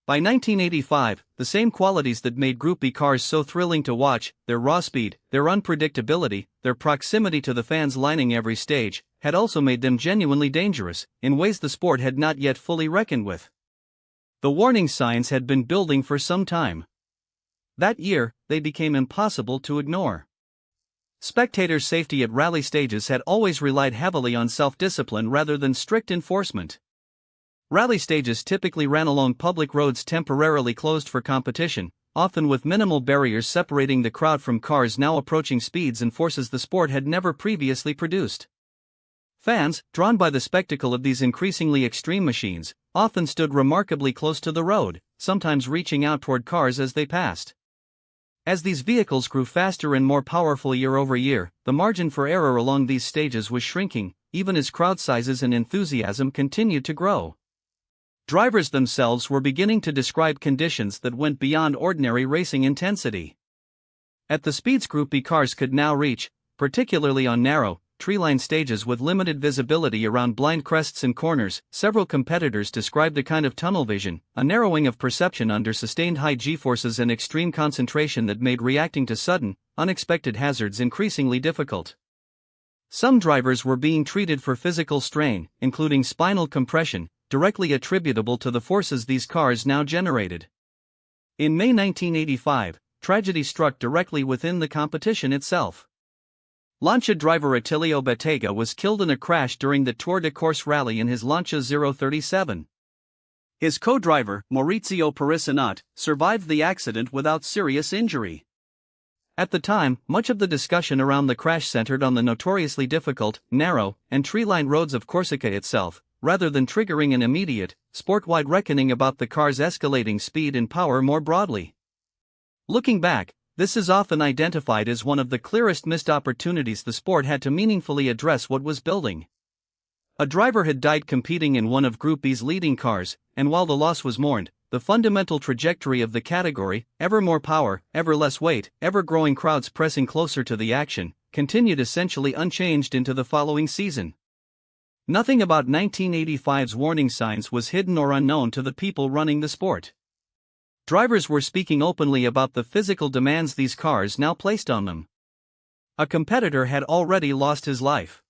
By 1985, the same qualities that made Group B cars so thrilling to watch, their raw speed, their unpredictability, their proximity to the fans lining every stage, had also made them genuinely dangerous, in ways the sport had not yet fully reckoned with. The warning signs had been building for some time. That year, they became impossible to ignore. Spectators' safety at rally stages had always relied heavily on self-discipline rather than strict enforcement. Rally stages typically ran along public roads temporarily closed for competition, often with minimal barriers separating the crowd from cars now approaching speeds and forces the sport had never previously produced. Fans, drawn by the spectacle of these increasingly extreme machines, often stood remarkably close to the road, sometimes reaching out toward cars as they passed. As these vehicles grew faster and more powerful year over year, the margin for error along these stages was shrinking, even as crowd sizes and enthusiasm continued to grow. Drivers themselves were beginning to describe conditions that went beyond ordinary racing intensity. At the speeds Group B cars could now reach, particularly on narrow, tree-lined stages with limited visibility around blind crests and corners, several competitors described a kind of tunnel vision, a narrowing of perception under sustained high g-forces and extreme concentration that made reacting to sudden, unexpected hazards increasingly difficult. Some drivers were being treated for physical strain, including spinal compression, directly attributable to the forces these cars now generated. In May 1985, tragedy struck directly within the competition itself. Lancia driver Attilio Bettega was killed in a crash during the Tour de Corse rally in his Lancia 037. His co-driver, Maurizio Perissinot, survived the accident without serious injury. At the time, much of the discussion around the crash centered on the notoriously difficult, narrow, and tree-lined roads of Corsica itself, rather than triggering an immediate, sport-wide reckoning about the car's escalating speed and power more broadly. Looking back, this is often identified as one of the clearest missed opportunities the sport had to meaningfully address what was building. A driver had died competing in one of Group B's leading cars, and while the loss was mourned, the fundamental trajectory of the category, ever more power, ever less weight, ever-growing crowds pressing closer to the action, continued essentially unchanged into the following season. Nothing about 1985's warning signs was hidden or unknown to the people running the sport. Drivers were speaking openly about the physical demands these cars now placed on them. A competitor had already lost his life.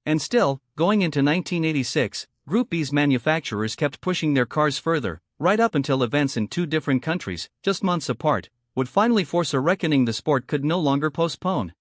And still, going into 1986, Group B's manufacturers kept pushing their cars further, right up until events in two different countries, just months apart, would finally force a reckoning the sport could no longer postpone.